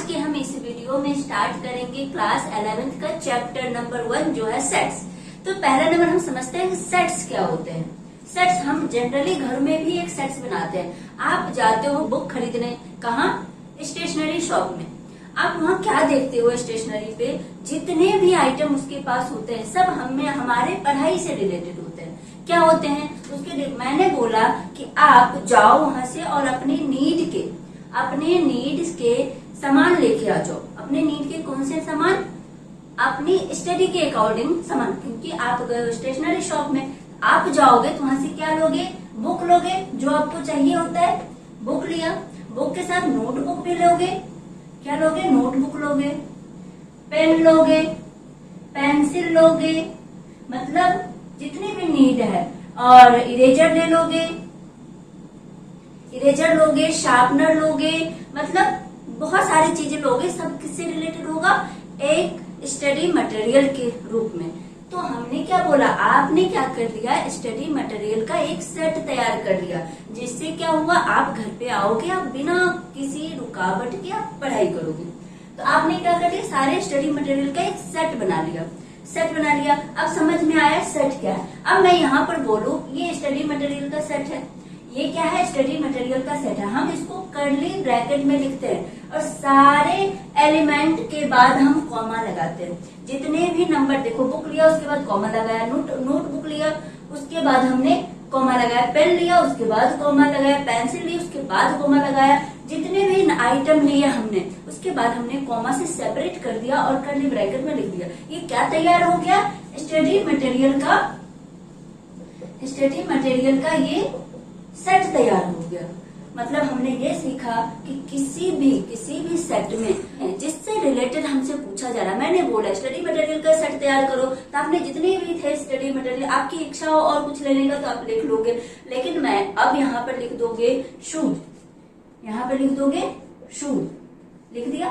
के हम इस वीडियो में स्टार्ट करेंगे क्लास 11th का चैप्टर नंबर 1 जो है सेट्स। तो पहला नंबर हम समझते हैं कि सेट्स क्या होते हैं। सेट्स हम जनरली घर में भी एक सेट्स बनाते हैं। आप जाते हो बुक खरीदने, कहाँ? स्टेशनरी शॉप में। आप वहाँ क्या देखते हो? स्टेशनरी पे जितने भी आइटम उसके पास होते हैं सब हमारे पढ़ाई से रिलेटेड होते हैं। क्या होते हैं उसके लिए मैंने बोला कि आप जाओ वहां से और अपने नीड्स के सामान लेके आ जाओ। अपने नीड के कौन से सामान? अपनी स्टडी के अकॉर्डिंग सामान। क्योंकि आप स्टेशनरी शॉप में आप जाओगे तो वहां से क्या लोगे? बुक लोगे, जो आपको चाहिए होता है। बुक लिया, बुक के साथ नोटबुक भी लोगे। क्या लोगे? नोटबुक लोगे, पेन लोगे, पेंसिल लोगे, मतलब जितनी भी नीड है। और इरेजर ले लोगे, शार्पनर लोगे, मतलब बहुत सारी चीजें लोगे। सब किससे रिलेटेड होगा? एक स्टडी मटेरियल के रूप में। तो हमने क्या बोला, आपने क्या कर लिया? स्टडी मटेरियल का एक सेट तैयार कर लिया, जिससे क्या हुआ, आप घर पे आओगे, आप बिना किसी रुकावट के आप पढ़ाई करोगे। तो आपने क्या कर लिया? सारे स्टडी मटेरियल का एक सेट बना लिया। अब समझ में आया सेट क्या है। अब मैं यहाँ पर बोलूं ये स्टडी मटेरियल का सेट है। ये क्या है? स्टडी मटेरियल का सेट है। हम इसको कर्ली ब्रैकेट में लिखते हैं और सारे एलिमेंट के बाद हम कॉमा लगाते हैं। जितने भी नंबर, देखो बुक लिया उसके बाद कॉमा लगाया, नोटबुक लिया उसके बाद हमने कॉमा लगाया, पेन लिया उसके बाद कॉमा लगाया, पेंसिल ली उसके बाद कॉमा लगाया। जितने भी आइटम लिए हमने उसके बाद हमने कॉमा से सेपरेट कर दिया और कर्ली ब्रैकेट में लिख दिया। ये क्या तैयार हो गया? स्टडी मटेरियल का ये सेट तैयार हो गया। मतलब हमने ये सीखा कि किसी भी सेट में जिससे रिलेटेड हमसे पूछा जा रहा है। मैंने बोला स्टडी मटेरियल का सेट तैयार करो, तो आपने जितने भी थे स्टडी मटेरियल, आपकी इच्छा हो और कुछ लेने का तो आप लिख लोगे। लेकिन मैं अब यहाँ पर लिख दोगे शूज, यहाँ पर लिख दोगे शूज, लिख दिया।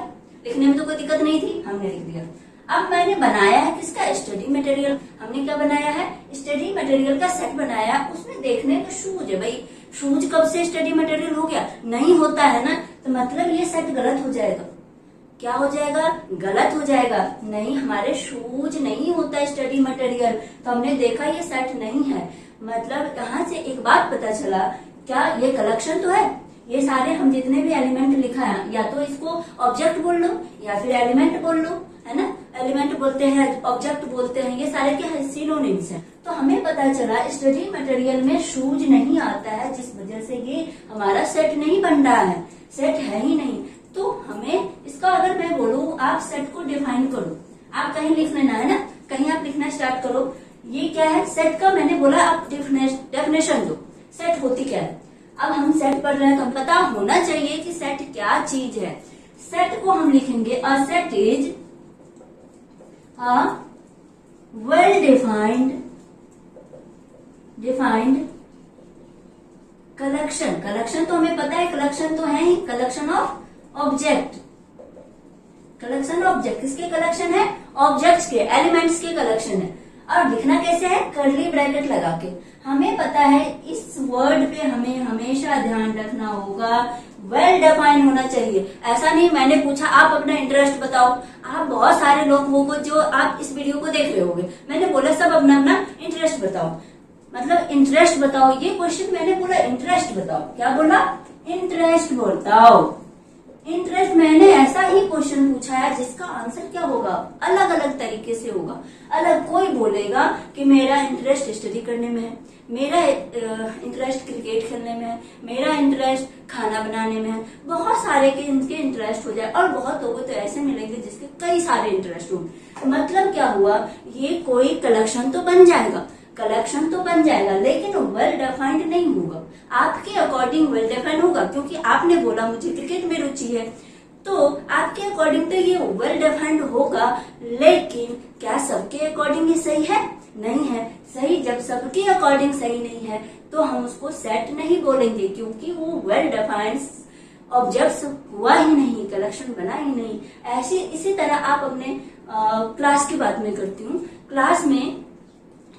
लिखने में तो कोई दिक्कत नहीं थी, हमने लिख दिया। अब मैंने बनाया है किसका? Study material. हमने क्या बनाया है? स्टडी मटेरियल का सेट बनाया। उसमें देखने को शूज है। भाई शूज कब से स्टडी मटेरियल हो गया? नहीं होता है ना, तो मतलब ये सेट गलत हो जाएगा। क्या हो जाएगा? गलत हो जाएगा। नहीं, हमारे शूज नहीं होता स्टडी मटेरियल। तो हमने देखा ये सेट नहीं है। मतलब यहाँ से एक बात पता चला, क्या ये कलेक्शन तो है। ये सारे हम जितने भी एलिमेंट लिखा है, या तो इसको ऑब्जेक्ट बोल लो या फिर एलिमेंट बोल लो, है ना। एलिमेंट बोलते हैं, ऑब्जेक्ट बोलते हैं, ये सारे क्या है? सिनोनिम्स हैं। तो हमें पता चला स्टडी मटेरियल में शूज नहीं आता है, जिस वजह से ये हमारा सेट नहीं बन रहा है, सेट है ही नहीं। तो हमें इसका, अगर मैं बोलूं आप सेट को डिफाइन करो, आप कहीं लिख लेना है ना, कहीं आप लिखना स्टार्ट करो। ये क्या है सेट का? मैंने बोला आप डेफिनेशन दो, सेट होती क्या है। अब हम सेट पढ़ रहे हैं तो पता होना चाहिए कि सेट क्या चीज है। सेट को हम लिखेंगे a set is a well defined collection तो हमें पता है, कलेक्शन तो है ही, कलेक्शन ऑफ ऑब्जेक्ट। किसके कलेक्शन है? ऑब्जेक्ट्स के, एलिमेंट्स के कलेक्शन है। और लिखना कैसे है? कर्ली ब्रैकेट लगा के। हमें पता है इस वर्ड पे हमें हमेशा ध्यान रखना होगा, वेल डिफाइन होना चाहिए। ऐसा नहीं मैंने पूछा आप अपना इंटरेस्ट बताओ। आप बहुत सारे लोगों को, जो आप इस वीडियो को देख रहे होंगे, मैंने बोला सब अपना इंटरेस्ट बताओ, मतलब इंटरेस्ट बताओ। ये क्वेश्चन मैंने बोला इंटरेस्ट बताओ। क्या बोला? इंटरेस्ट बताओ। इंटरेस्ट मैंने ऐसा ही क्वेश्चन पूछा है जिसका आंसर क्या होगा? अलग अलग तरीके से होगा। अलग कोई बोलेगा कि मेरा इंटरेस्ट स्टडी करने में है, मेरा इंटरेस्ट क्रिकेट खेलने में है, मेरा इंटरेस्ट खाना बनाने में है। बहुत सारे के इनके इंटरेस्ट हो जाए। और बहुत लोगों तो ऐसे मिलेंगे जिसके कई सारे इंटरेस्ट होंगे। मतलब क्या हुआ? ये कोई कलेक्शन तो बन जाएगा, लेकिन वेल डिफाइंड नहीं होगा। आपके अकॉर्डिंग वेल डिफाइंड होगा, क्योंकि आपने बोला मुझे क्रिकेट में रुचि है, तो आपके अकॉर्डिंग तो ये वेल डिफाइंड होगा। लेकिन क्या सबके अकॉर्डिंग ये सही है? नहीं है सही। जब सबके अकॉर्डिंग सही नहीं है तो हम उसको सेट नहीं बोलेंगे, क्योंकि वो वेल डिफाइंड ऑब्जेक्ट्स हुआ ही नहीं, कलेक्शन बना ही नहीं। ऐसे इसी तरह आप अपने क्लास की बात में करती हूँ। क्लास में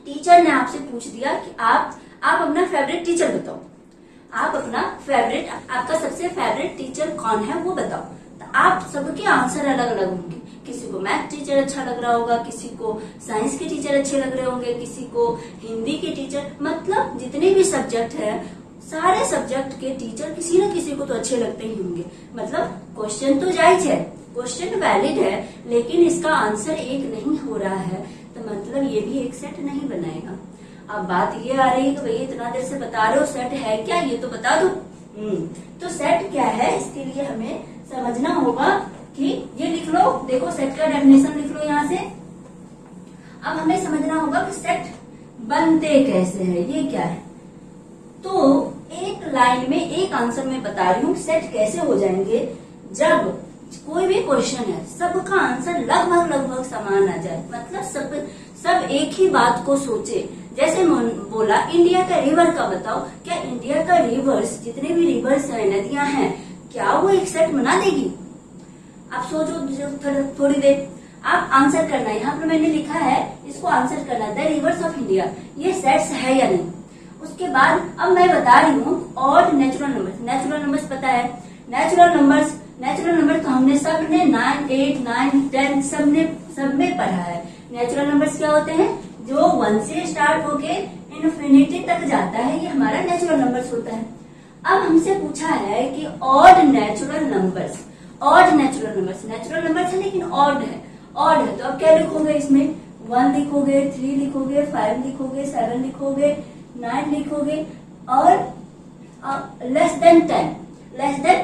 टीचर ने आपसे पूछ दिया कि आप अपना फेवरेट टीचर बताओ। आपका सबसे फेवरेट टीचर कौन है वो बताओ। तो आप सबके आंसर अलग अलग होंगे। किसी को मैथ टीचर अच्छा लग रहा होगा, किसी को साइंस के टीचर अच्छे लग रहे होंगे, किसी को हिंदी के टीचर, मतलब जितने भी सब्जेक्ट है सारे सब्जेक्ट के टीचर किसी न किसी को तो अच्छे लगते ही होंगे। मतलब क्वेश्चन तो जायज है, क्वेश्चन वैलिड है, लेकिन इसका आंसर एक नहीं हो रहा है, तो मतलब ये भी एक सेट नहीं बनाएगा। अब बात ये आ रही है कि भैया इतना देर से बता रहे हो सेट है क्या, ये तो बता दो। तो सेट क्या है, इसके लिए हमें समझना होगा कि ये लिख लो, देखो सेट का डेफिनेशन लिख लो यहाँ से। अब हमें समझना होगा कि सेट बनते कैसे हैं, ये क्या है। तो एक लाइन में एक आंसर में बता रही हूँ सेट कैसे हो जाएंगे। जब कोई भी क्वेश्चन है सबका आंसर लगभग समान आ जाए, मतलब सब एक ही बात को सोचे। जैसे बोला इंडिया का रिवर का बताओ, क्या इंडिया का रिवर्स, जितने भी रिवर्स है, नदियां हैं, क्या वो एक सेट बना देगी। आप सोचो थोड़ी देर, आप आंसर करना है। यहाँ पर मैंने लिखा है, इसको आंसर करना, द रिवर्स ऑफ इंडिया, ये सेट्स है या नहीं। उसके बाद अब मैं बता रही हूँ odd natural numbers. Natural numbers पता है, नेचुरल नंबर तो हमने सबने 9, 8, 9, 10 सब में पढ़ा है। नेचुरल नंबर्स क्या होते हैं, जो 1 से स्टार्ट होके इन्फिनिटी तक जाता है, ये हमारा नेचुरल नंबर्स होता है। अब हमसे पूछा है कि odd natural numbers, natural numbers है लेकिन ऑड है तो अब क्या लिखोगे इसमें, 1 लिखोगे, 3 लिखोगे, 5 लिखोगे, 7 लिखोगे, 9 लिखोगे, और लेस देन 10 है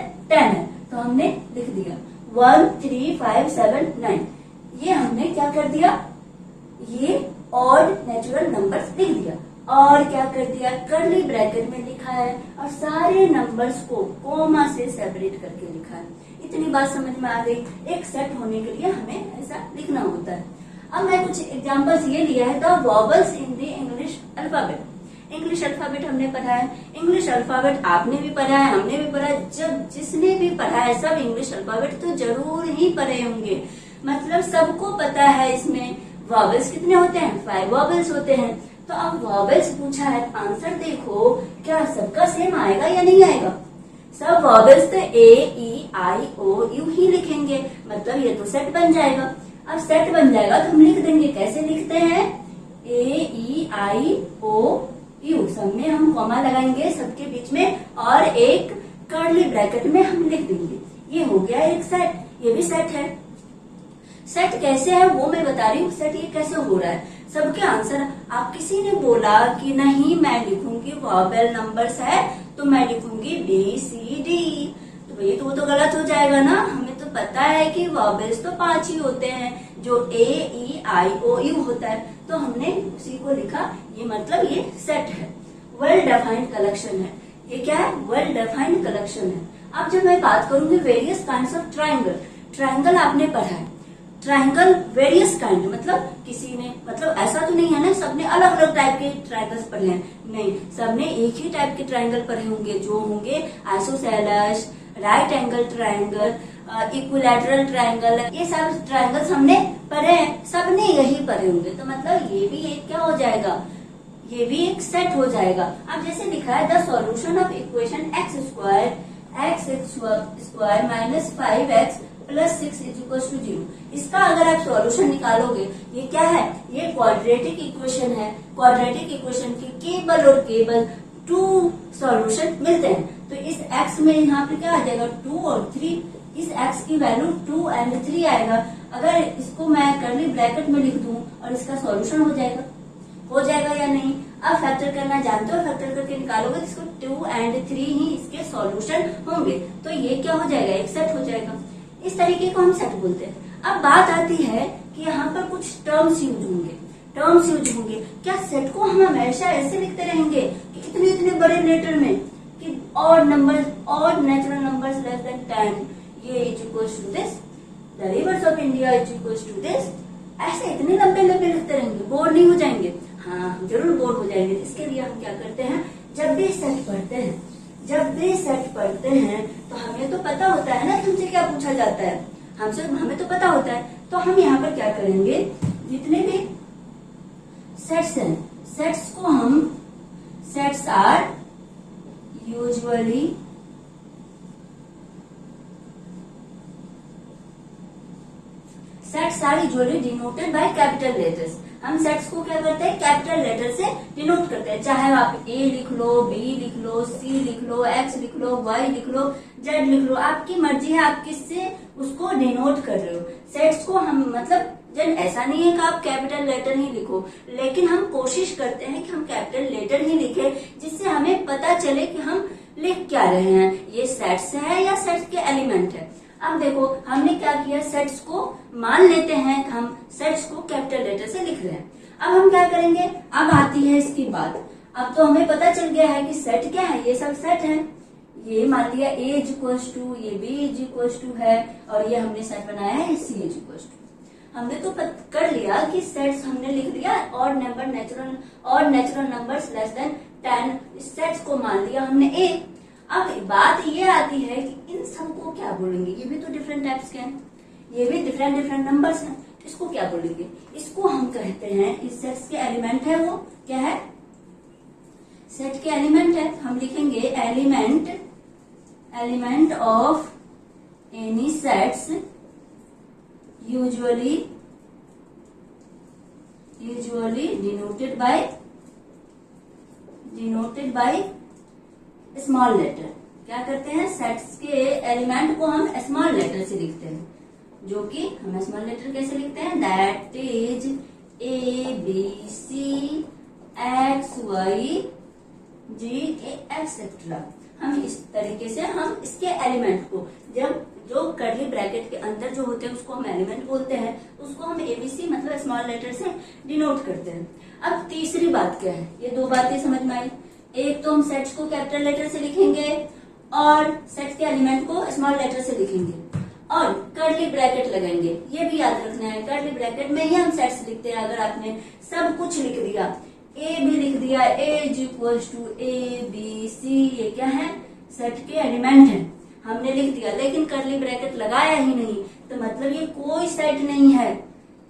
तो हमने लिख दिया 1, 3, 5, 7, 9। ये हमने क्या कर दिया, ये ऑड नेचुरल नंबर्स लिख दिया। और क्या कर दिया, कर्ली ब्रैकेट में लिखा है और सारे नंबर्स को कोमा से सेपरेट करके लिखा है। इतनी बात समझ में आ गई। एक सेट होने के लिए हमें ऐसा लिखना होता है। अब मैं कुछ एग्जांपल्स ये लिया है, the vowels in the English alphabet. English alphabet हमने पढ़ा है, इंग्लिश अल्फाबेट आपने भी पढ़ा है, हमने भी पढ़ा है। जब जिसने भी पढ़ा है सब इंग्लिश अल्फाबेट तो जरूर ही पढ़े होंगे, मतलब सबको पता है इसमें वॉवल्स कितने होते हैं, 5 वॉवल्स होते हैं। तो अब वॉवल्स पूछा है, आंसर देखो क्या सबका सेम आएगा या नहीं आएगा। सब वॉवल्स तो A, E, I, O, U ही लिखेंगे, मतलब ये तो सेट बन जाएगा। अब सेट बन जाएगा तो हम लिख देंगे, कैसे लिखते हैं, A, E, I, O, U, सब में हम कॉमा लगाएंगे सबके बीच में, और एक कर्ली ब्रैकेट में हम लिख देंगे। ये हो गया एक सेट, ये भी सेट है। सेट कैसे है वो मैं बता रही हूँ, सेट ये कैसे हो रहा है। सबके आंसर, आप किसी ने बोला कि नहीं मैं लिखूंगी वॉवेल नंबर्स है तो मैं लिखूंगी BCD, तो ये तो वो तो गलत हो जाएगा ना। हमें तो पता है कि वॉवेल्स तो 5 ही होते हैं, जो A, E, I, O, U होता है, तो हमने उसी को लिखा। ये मतलब ये सेट है, वेल डिफाइंड कलेक्शन है। ये क्या है, वेल डिफाइंड कलेक्शन है। अब जब मैं बात करूंगी various kinds of triangle, triangle आपने पढ़ा है, ट्राइंगल वेरियस काइंड, मतलब किसी ने, मतलब ऐसा तो नहीं है ना सबने अलग अलग टाइप के ट्राइंगल्स पढ़े हैं, नहीं, सबने एक ही टाइप के ट्राइंगल पढ़े होंगे, जो होंगे isosceles, right angle triangle, equilateral triangle, ये सब ट्राइंगल्स हमने पढ़े हैं, सबने यही पढ़े होंगे। तो मतलब ये भी एक क्या हो जाएगा, ये भी एक सेट हो जाएगा। अब जैसे लिखा है, the solution of equation x square minus 5x plus 6 = 0। इसका अगर आप सॉल्यूशन निकालोगे, ये क्या है, ये क्वाड्रेटिक इक्वेशन है। क्वाड्रेटिक इक्वेशन के केवल और केवल 2 सॉल्यूशन मिलते हैं। तो इस x में यहाँ पे क्या आ जाएगा, 2 और 3, इस x की वैल्यू 2 और 3 आएगा। अगर इसको मैं कर्ली ब्रैकेट में लिख दूं और इसका सॉल्यूशन हो जाएगा या नहीं। अब फैक्टर करना जानते हो, फैक्टर करके निकालोगे तो इसको 2 और 3 ही इसके सॉल्यूशन होंगे, तो ये क्या हो जाएगा, एक सेट हो जाएगा। इस तरीके को हम सेट बोलते हैं। अब बात आती है कि यहाँ पर कुछ टर्म्स यूज होंगे। क्या सेट को हम हमेशा ऐसे लिखते रहेंगे कि इतने बड़े लेटर में कि odd natural numbers less than 10, ये equals to this, the reverse of India equals to this, ऐसे इतने लंबे लिखते रहेंगे, बोर नहीं हो जाएंगे। हाँ, जरूर बोर हो जाएंगे। इसके लिए हम क्या करते हैं, जब भी सेट पढ़ते हैं तो हमें तो पता होता है ना तुमसे क्या पूछा जाता है, हमें तो पता होता है। तो हम यहाँ पर क्या करेंगे, जितने भी सेट्स हैं, sets are usually sets are usually denoted by capital letters. हम सेट्स को क्या करते हैं, कैपिटल लेटर से डिनोट करते हैं। चाहे आप ए लिख लो, बी लिख लो, सी लिख लो, एक्स लिख लो, वाई लिख लो, जेड लिख लो, आपकी मर्जी है आप किससे उसको डिनोट कर रहे हो। सेट्स को हम मतलब जन ऐसा नहीं है कि आप कैपिटल लेटर ही लिखो, लेकिन हम कोशिश करते हैं कि हम कैपिटल लेटर ही लिखे, जिससे हमें पता चले कि हम लिख क्या रहे हैं, ये सेट्स है या सेट्स के एलिमेंट है। अब देखो हमने क्या किया, सेट्स को मान लेते हैं, हम सेट्स को कैपिटल लेटर से लिख रहे हैं। अब हम क्या करेंगे, अब आती है इसकी बात। अब तो हमें पता चल गया है कि सेट क्या है, ये सब सेट है। ये मान लिया ए इज इक्वल टू, ये बी इज इक्वल टू है, और ये हमने सेट बनाया है सी इज इक्वल टू। हमने तो कर लिया कि सेट्स हमने लिख दिया, और number natural numbers less than 10, इस सेट्स को मान लिया हमने ए। अब बात ये आती है कि इन सबको क्या बोलेंगे, ये भी तो डिफरेंट टाइप्स के हैं, ये भी डिफरेंट नंबर्स हैं, इसको क्या बोलेंगे, इसको हम कहते हैं, इस सेट्स के एलिमेंट है, वो क्या है, सेट के एलिमेंट है। हम लिखेंगे element of any sets usually denoted by small letter. क्या करते हैं, सेट्स के एलिमेंट को हम स्मॉल लेटर से लिखते हैं, जो कि हम स्मॉल लेटर कैसे लिखते हैं, that is A B C X Y Z etcetera. हम इस तरीके से हम इसके एलिमेंट को, जब जो कर्ली ब्रैकेट के अंदर जो होते हैं उसको हम एलिमेंट बोलते हैं, उसको हम एबीसी मतलब स्मॉल लेटर से डिनोट करते हैं। अब तीसरी बात क्या है, ये दो बातें समझ में आई। एक तो हम सेट्स को कैपिटल लेटर से लिखेंगे और सेट्स के एलिमेंट को स्मॉल लेटर से लिखेंगे, और कर्ली ब्रैकेट लगाएंगे। ये भी याद रखना है, कर्ली ब्रैकेट में ही हम सेट्स लिखते हैं। अगर आपने सब कुछ लिख दिया, ए भी लिख दिया, A is equal to A B C, ये क्या है, सेट के एलिमेंट है, हमने लिख दिया, लेकिन कर्ली ब्रैकेट लगाया ही नहीं, तो मतलब ये कोई सेट नहीं है,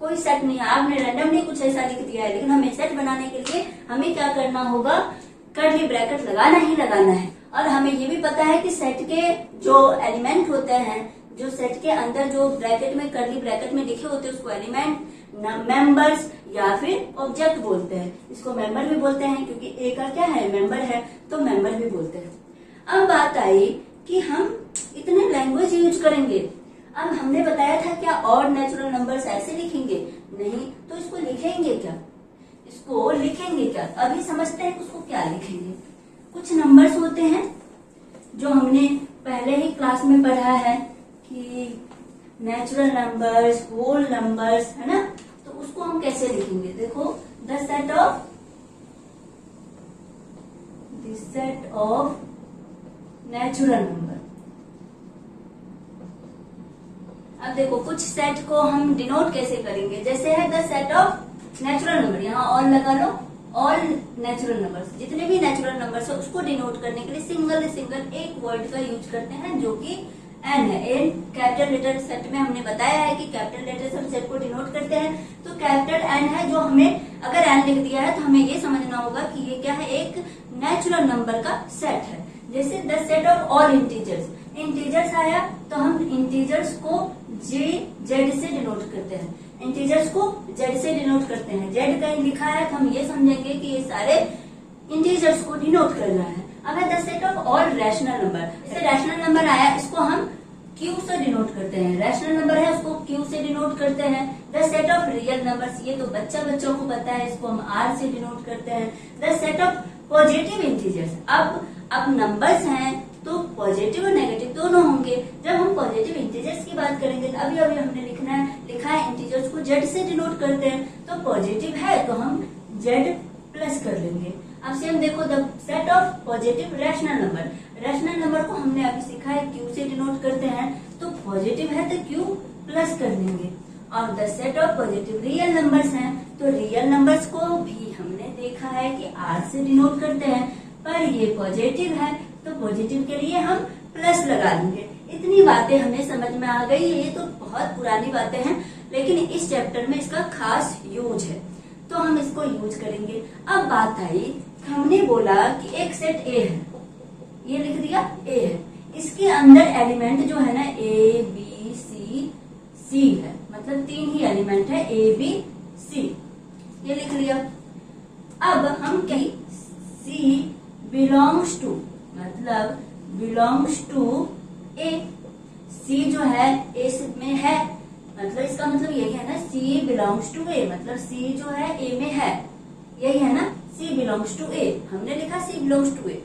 कोई सेट नहीं है। आपने रैंडमली कुछ ऐसा लिख दिया है, लेकिन हमें सेट बनाने के लिए हमें क्या करना होगा, कर्ली ब्रैकेट लगाना ही लगाना है। और हमें ये भी पता है कि सेट के जो एलिमेंट होते हैं, जो सेट के अंदर जो ब्रैकेट में कर्ली ब्रैकेट में लिखे होते हैं, उसको एलिमेंट, मेंबर्स या फिर ऑब्जेक्ट बोलते हैं। इसको मेंबर भी बोलते हैं, क्योंकि ए का क्या है, मेंबर है, तो मेंबर भी बोलते हैं। अब बात आई कि हम इतने लैंग्वेज यूज करेंगे। अब हमने बताया था क्या और नेचुरल नंबर्स ऐसे लिखेंगे, नहीं, तो इसको लिखेंगे क्या, इसको लिखेंगे क्या, अभी समझते हैं उसको क्या लिखेंगे। कुछ नंबर्स होते हैं जो हमने पहले ही क्लास में पढ़ा है कि नेचुरल नंबर्स, होल नंबर्स, है ना, तो उसको हम कैसे लिखेंगे। देखो, the set of natural number. अब देखो कुछ सेट को हम डिनोट कैसे करेंगे, जैसे है the set of natural number, यहाँ ऑल लगा लो, ऑल नेचुरल नंबर्स, जितने भी नेचुरल नंबर्स है उसको डिनोट करने के लिए सिंगल एक वर्ड का यूज करते हैं, जो कि एन है। एन कैपिटल लेटर सेट में हमने बताया है कि कैपिटल लेटर से हम सेट को डिनोट करते हैं, तो कैपिटल एन है, जो हमें अगर एन लिख दिया है तो हमें ये समझना होगा कि ये क्या है, एक नेचुरल नंबर का सेट है। जैसे the set of all integers आया तो हम इंटीजर्स को जेड से डिनोट करते हैं, इंटीजर्स को जेड से डिनोट करते हैं। जेड कहीं लिखा है तो हम ये समझेंगे कि ये सारे इंटीजर्स को डिनोट कर रहा है। अब है the set of all rational number, जैसे रैशनल नंबर आया इसको हम क्यू से डिनोट करते हैं, रैशनल नंबर है उसको क्यू से डिनोट करते हैं। The set of real numbers, ये तो बच्चों को पता है, इसको हम आर से डिनोट करते हैं। The set of positive integers, अब नंबर्स हैं तो पॉजिटिव और नेगेटिव दोनों होंगे। जब हम पॉजिटिव इंटीजर्स की बात करेंगे तो अभी हमने लिखा है इंटीजर्स को जेड से डिनोट करते हैं, तो पॉजिटिव है तो हम जेड प्लस कर लेंगे। अब से हम देखो the set of positive rational number को हमने अभी सीखा है क्यू से डिनोट करते हैं, तो पॉजिटिव है तो क्यू प्लस कर लेंगे। और the set of positive real numbers हैं, तो रियल नंबर्स को भी हमने देखा है कि आर से डिनोट करते हैं, पर ये पॉजिटिव है तो पॉजिटिव के लिए हम प्लस लगा लेंगे। इतनी बातें हमें समझ में आ गई। ये तो बहुत पुरानी बातें हैं, लेकिन इस चैप्टर में इसका खास यूज है, तो हम इसको यूज करेंगे। अब बात आई, हमने बोला कि एक सेट ए है, ये लिख दिया ए है, इसके अंदर एलिमेंट जो है ना ए बी सी है, मतलब 3 ही एलिमेंट है ए बी सी, ये लिख लिया। अब हम कहीं सी बिलोंग्स टू, मतलब बिलोंग्स टू ए, सी जो है ए में है, मतलब इसका मतलब यही है ना, सी बिलोंग्स टू ए, मतलब सी जो है ए में है, यही है ना, सी बिलोंग्स टू ए, हमने लिखा सी बिलोंग्स टू ए।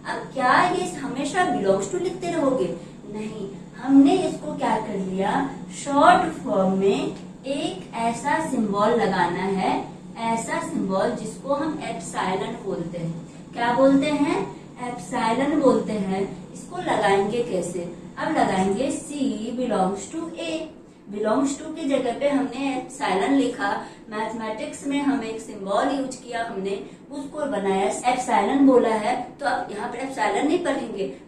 अब क्या ये हमेशा बिलोंग्स टू लिखते रहोगे? नहीं, हमने इसको क्या कर लिया, शॉर्ट फॉर्म में एक ऐसा सिंबल लगाना है, ऐसा सिंबल जिसको हम एप्सिलॉन बोलते हैं। क्या बोलते हैं? एप्सिलॉन बोलते हैं। इसको लगाएंगे कैसे? अब लगाएंगे C belongs to A, belongs to की जगह पे हमने एप्सिलॉन लिखा, मैथमेटिक्स में हम एक सिंबल यूज किया, हमने उसको बनाया, एप्सिलॉन बोला है, तो अब यहाँ पर एप्सिलॉन नहीं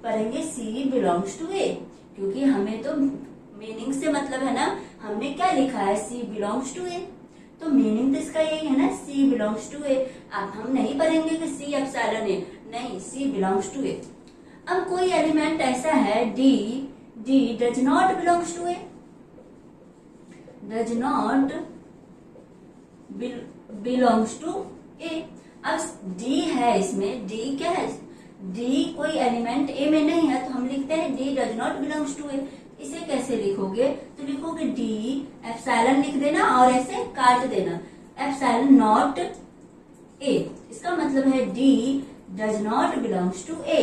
पढ़ेंगे सी बिलोंग्स टू ए, क्योंकि हमें तो मीनिंग से मतलब है ना, हमने क्या लिखा है, सी बिलोंग्स टू ए, तो मीनिंग तो इसका यही है ना, सी बिलोंग्स टू ए। अब हम नहीं पढ़ेंगे कि सी एप्सिलॉन ए, नहीं, सी बिलोंग्स टू ए। अब कोई एलिमेंट ऐसा है D, D does not belongs to A, does not belongs to A. अब डी है, इसमें डी क्या है, डी कोई एलिमेंट ए में नहीं है, तो हम लिखते हैं D does not belongs to A. इसे कैसे लिखोगे? तो लिखोगे डी एप्सिलॉन लिख देना और ऐसे काट देना, एप्सिलॉन नॉट ए, इसका मतलब है D does not belongs to A.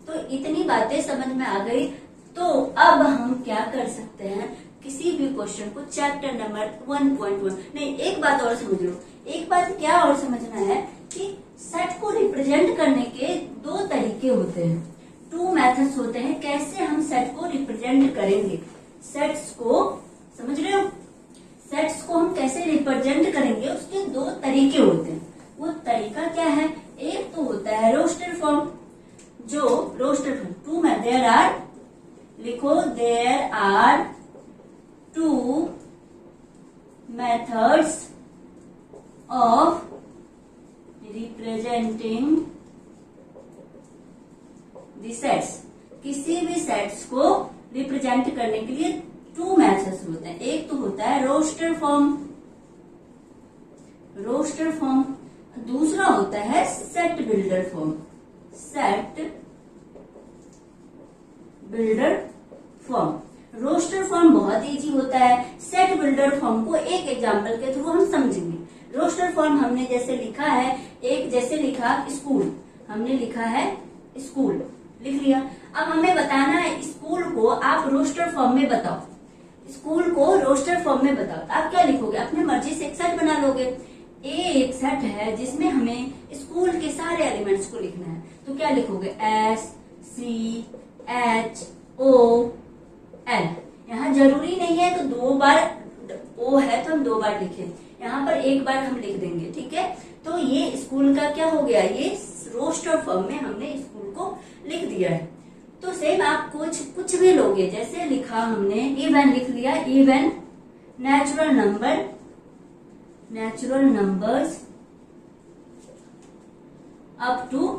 तो इतनी बातें समझ में आ गई। तो अब हम क्या कर सकते हैं, किसी भी क्वेश्चन को चैप्टर नंबर 1.1, नहीं, एक बात और समझ लो, एक बात क्या और समझना है कि सेट को रिप्रेजेंट करने के 2 तरीके होते हैं, 2 मेथड्स होते हैं, कैसे हम सेट को रिप्रेजेंट करेंगे। सेट्स को समझ रहे हो, सेट्स को हम कैसे रिप्रेजेंट करेंगे, उसके 2 तरीके होते हैं। वो तरीका क्या है? एक तो होता है रोस्टर फॉर्म, जो रोस्टर फॉर्म 2 में देयर आर, लिखो there are 2 methods of representing the sets। किसी भी सेट्स को रिप्रेजेंट करने के लिए 2 मेथड्स होते हैं। एक तो होता है रोस्टर फॉर्म, रोस्टर फॉर्म, दूसरा होता है set builder form, set builder form. Roster form बहुत इजी होता है, सेट बिल्डर फॉर्म को एक एग्जांपल के थ्रू हम समझेंगे। रोस्टर फॉर्म हमने जैसे लिखा है, एक जैसे लिखा स्कूल, हमने लिखा है स्कूल, लिख लिया। अब हमें बताना है स्कूल को आप रोस्टर फॉर्म में बताओ, स्कूल को रोस्टर फॉर्म में बताओ। तो आप क्या लिखोगे? अपने मर्जी से एक सेट बना लोगे। ए एक सेट है जिसमें हमें स्कूल के सारे एलिमेंट्स को लिखना है, तो क्या लिखोगे? S C H O L. यहाँ जरूरी नहीं है तो 2 बार ओ है तो हम 2 बार लिखें, यहाँ पर 1 बार हम लिख देंगे, ठीक है। तो ये स्कूल का क्या हो गया, ये रोस्टर फॉर्म में हमने स्कूल को लिख दिया है। तो सेम आप कुछ भी लोगे, जैसे लिखा हमने इवन लिख लिया, even natural number, natural numbers up to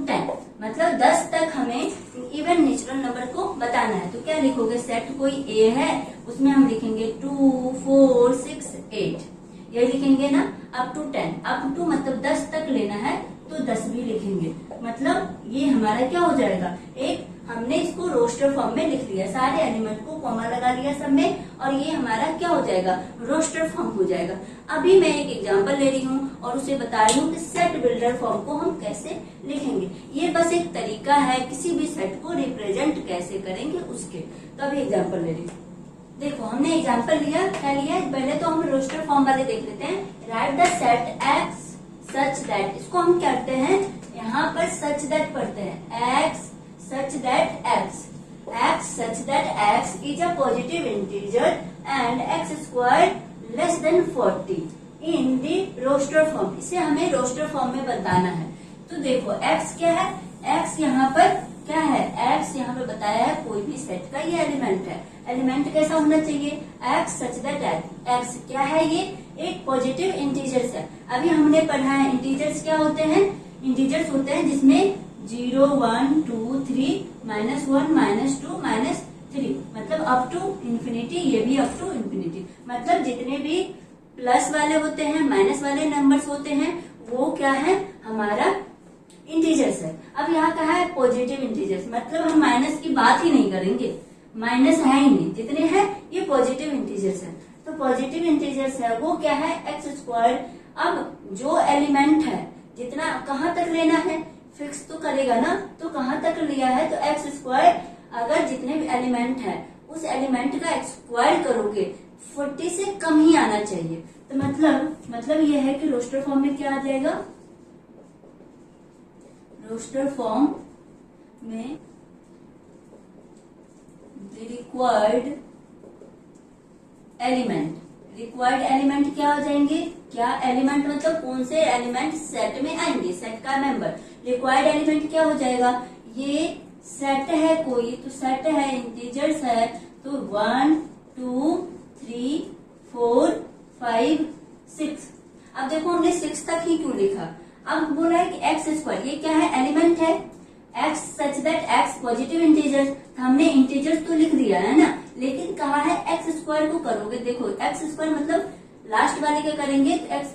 10, मतलब 10 तक हमें इवन नेचुरल नंबर को बताना है। तो क्या लिखोगे? सेट कोई ए है, उसमें हम लिखेंगे 2 4 6 8, ये लिखेंगे ना, अप टू 10, अप टू मतलब 10 तक लेना है तो 10 भी लिखेंगे। मतलब ये हमारा क्या हो जाएगा, एक हमने इसको रोस्टर फॉर्म में लिख लिया, सारे एलिमेंट को कॉमा लगा लिया सब में, और ये हमारा क्या हो जाएगा, रोस्टर फॉर्म हो जाएगा। अभी मैं एक एग्जांपल ले रही हूँ और उसे बता रही हूँ कि सेट बिल्डर फॉर्म को हम कैसे लिखेंगे। ये बस एक तरीका है किसी भी सेट को रिप्रेजेंट कैसे करेंगे उसके। तो अभी एग्जाम्पल ले रही हूँ, देखो हमने एग्जाम्पल लिया, क्या लिया, पहले तो हम रोस्टर फॉर्म वाले देख लेते हैं। Right the set x such that, इसको हम क्या करते हैं, यहाँ पर सच दैट पढ़ते हैं, x such that x such that x is a positive integer and x square less than 40 in the roster form। इसे हमें रोस्टर फॉर्म में बताना है। तो देखो x क्या है, x यहाँ पर क्या है, x यहाँ पे बताया है कोई भी सेट का ये एलिमेंट है। एलिमेंट कैसा होना चाहिए, x such that x क्या है, ये एक पॉजिटिव इंटीजर्स है। अभी हमने पढ़ा है इंटीजर्स क्या होते हैं, इंटीजर्स होते हैं जिसमें 0 1 2 3 -1 -2 3, मतलब अप टू इंफिनिटी, ये भी अप टू इंफिनिटी। मतलब जितने भी प्लस वाले होते हैं, माइनस वाले नंबर्स होते हैं, वो क्या है, हमारा इंटीजर्स है। अब यहाँ कहा है पॉजिटिव इंटीजर्स, मतलब हम माइनस की बात ही नहीं करेंगे, माइनस है ही नहीं, जितने हैं ये पॉजिटिव इंटीजर्स है। तो पॉजिटिव इंटीजर्स है वो क्या है, एक्स स्क्वायर। अब जो एलिमेंट है, जितना कहाँ तक लेना है, फिक्स तो करेगा ना, तो कहाँ तक लिया है, तो एक्स स्क्वायर, अगर जितने भी एलिमेंट है उस एलिमेंट का स्क्वायर करोगे 40 से कम ही आना चाहिए। तो मतलब ये है कि रोस्टर फॉर्म में क्या आ जाएगा, रोस्टर फॉर्म में रिक्वायर्ड एलिमेंट क्या हो जाएंगे, क्या एलिमेंट मतलब कौन से एलिमेंट सेट में आएंगे, सेट का मेंबर। रिक्वायर्ड एलिमेंट क्या हो जाएगा, ये सेट है कोई, तो सेट है, इंटीजर्स है, तो 1 2 3 4 5 6। अब देखो हमने 6 तक ही क्यों लिखा, अब बोला है कि एक्स स्क्वायर, ये क्या है, एलिमेंट है, x such that x positive integers, हमने इंटीजर्स तो लिख दिया है ना, लेकिन कहा है एक्स स्क्वायर को करोगे, देखो एक्स स्क्वायर मतलब लास्ट वाले का करेंगे तो एक्स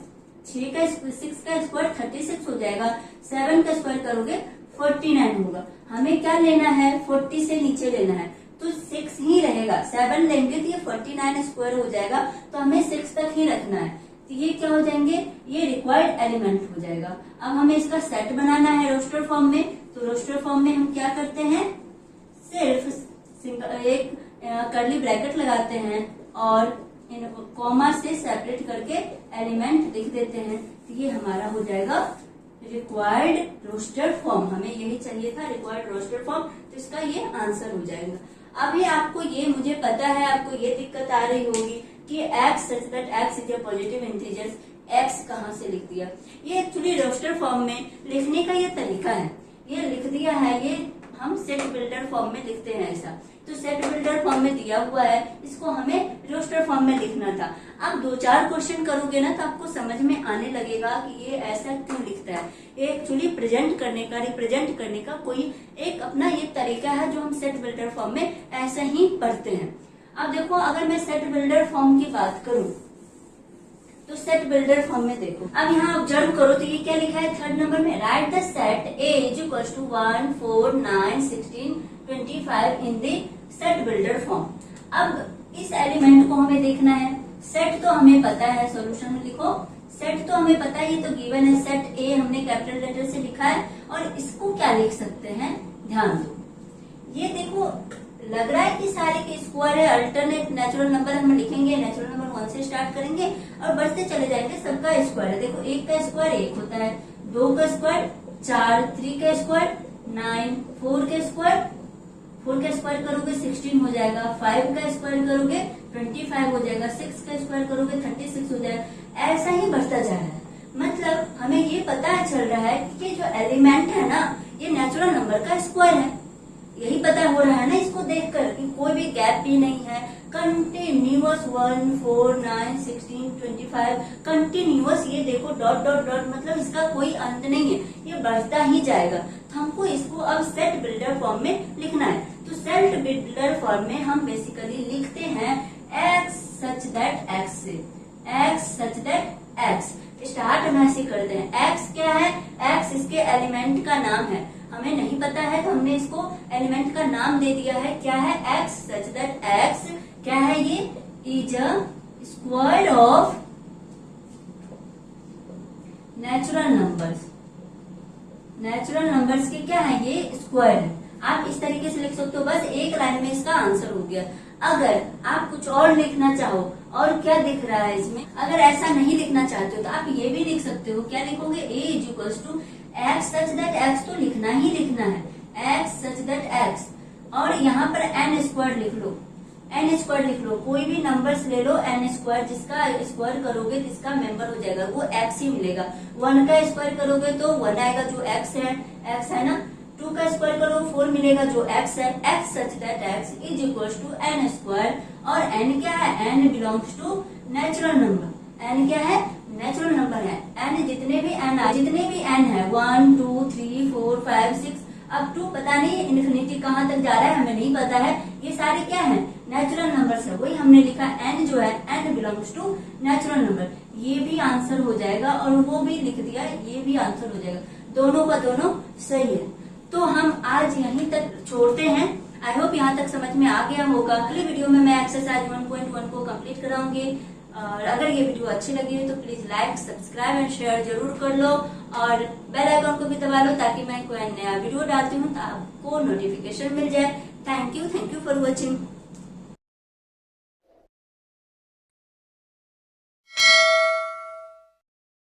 6 का 6 का स्क्वायर 36 हो जाएगा, 7 का स्क्वायर करोगे 49 होगा। हमें क्या लेना है, 40 से नीचे लेना है, तो 6 ही रहेगा, 7 लेंगे तो ये 49 स्क्वायर हो जाएगा, तो हमें 6 तक ही रखना है। तो ये क्या हो जाएंगे, ये रिक्वायर्ड एलिमेंट हो जाएगा। अब हमें इसका सेट बनाना है रोस्टर फॉर्म में, तो रोस्टर फॉर्म में हम क्या करते हैं, सिर्फ एक कर्ली ब्रैकेट लगाते हैं और इन कॉमा से सेपरेट करके एलिमेंट लिख देते हैं, तो ये हमारा हो जाएगा रिक्वायर्ड रोस्टर फॉर्म। हमें यही चाहिए था, रिक्वायर्ड रोस्टर फॉर्म, तो इसका ये आंसर हो जाएगा। अभी आपको ये, मुझे पता है आपको ये दिक्कत आ रही होगी कि x such that x is a positive integers, x कहाँ से लिख दिया। ये एक्चुअली रोस्टर फॉर्म में लिखने का ये तरीका है, ये लिख दिया है, ये हम सेट बिल्डर फॉर्म में लिखते हैं ऐसा, तो सेट बिल्डर फॉर्म में दिया हुआ है, इसको हमें रोस्टर फॉर्म में लिखना था। आप 2-4 क्वेश्चन करोगे ना तो आपको समझ में आने लगेगा कि ये ऐसा क्यों लिखता है। ये एक्चुअली प्रेजेंट करने का, रिप्रेजेंट करने का कोई एक अपना ये तरीका है जो हम सेट बिल्डर फॉर्म में ऐसा ही पढ़ते हैं। अब देखो, अगर मैं सेट बिल्डर फॉर्म की बात करूं तो सेट बिल्डर फॉर्म में देखो, अब यहाँ ऑब्जर्व करो तो ये क्या लिखा है 3rd नंबर में, write the set A is equal to 1 4 9 16 25 in the set builder form. अब इस एलिमेंट को हमें देखना है, सेट तो हमें पता है, सॉल्यूशन में लिखो, सेट तो हमें पता है, ये तो गिवन है, सेट A हमने कैपिटल लेटर से लिखा है, और इसको क्या लिख सकते हैं, ध्यान दो, ये देखो लग रहा है कि सारे के स्क्वायर है, अल्टरनेट नेचुरल नंबर हम लिखेंगे, नेचुरल नंबर 1 से स्टार्ट करेंगे और बढ़ते चले जाएंगे, सबका स्क्वायर है। देखो 1 का स्क्वायर 1 होता है, 2 का स्क्वायर 4, 3 का स्क्वायर 9, 4 का स्क्वायर करोगे 16 हो जाएगा, 5 का स्क्वायर करोगे 25 हो जाएगा, 6 का स्क्वायर करोगे 36 हो जाएगा, ऐसा ही बढ़ता जा रहा है। मतलब हमें ये पता चल रहा है कि ये जो एलिमेंट है ना, ये नेचुरल नंबर का स्क्वायर है, यही पता हो रहा है ना इसको देखकर कि कोई भी गैप भी नहीं है, कंटिन्यूअस 1 4 9 16 25 कंटिन्यूअस, ये देखो डॉट डॉट डॉट, मतलब इसका कोई अंत नहीं है, ये बढ़ता ही जाएगा। तो हमको इसको अब सेट बिल्डर फॉर्म में लिखना है, तो सेट बिल्डर फॉर्म में हम बेसिकली लिखते हैं एक्स सच दैट एक्स से, x such that x, start हम ऐसे करते हैं। एक्स क्या है, एक्स इसके एलिमेंट का नाम है, हमें नहीं पता है तो हमने इसको एलिमेंट का नाम दे दिया है, क्या है, एक्स सच दैट एक्स क्या है, ये is a square of natural numbers, natural numbers के क्या है, ये स्क्वायर है। आप इस तरीके से लिख सकते हो, बस एक लाइन में इसका आंसर हो गया। अगर आप कुछ और लिखना चाहो, और क्या दिख रहा है इसमें, अगर ऐसा नहीं लिखना चाहते हो तो आप ये भी लिख सकते हो, क्या लिखोगे, A is equal to X such that X, तो लिखना ही लिखना है, एक्स सच दैट एक्स, और यहाँ पर एन स्क्वायर लिख लो, एन स्क्वायर लिख लो, कोई भी नंबर्स ले लो एन स्क्वायर, जिसका स्क्वायर करोगे जिसका मेंबर हो जाएगा वो एक्स ही मिलेगा। 1 का स्क्वायर करोगे तो 1 आएगा जो एक्स है ना, 2 का स्क्वायर करो 4 मिलेगा जो एक्स है, x such that x is equal to n square, और एन क्या है, n belongs to natural number, n क्या है, नेचुरल नंबर है, एन जितने भी एन है 1 2 3 4 5 6, अब टू पता नहीं इन्फिनिटी कहाँ तक जा रहा है, हमें नहीं पता है। ये सारे क्या है, नेचुरल नंबर्स है। वही हमने लिखा n जो है n belongs to natural number, ये भी आंसर हो जाएगा। और वो भी लिख दिया, ये भी आंसर हो जाएगा। दोनों का दोनों सही है। तो हम आज यहीं तक छोड़ते हैं। आई होप यहाँ तक समझ में आ गया होगा। अगली वीडियो में मैं एक्सरसाइज 1.1 को कंप्लीट कराऊंगी। और अगर ये वीडियो अच्छी लगी है तो please like, subscribe and share जरूर कर लो, और बेल आइकन को भी दबा लो ताकि मैं कोई नया वीडियो डालती हूँ तो आपको नोटिफिकेशन मिल जाए। Thank you for watching.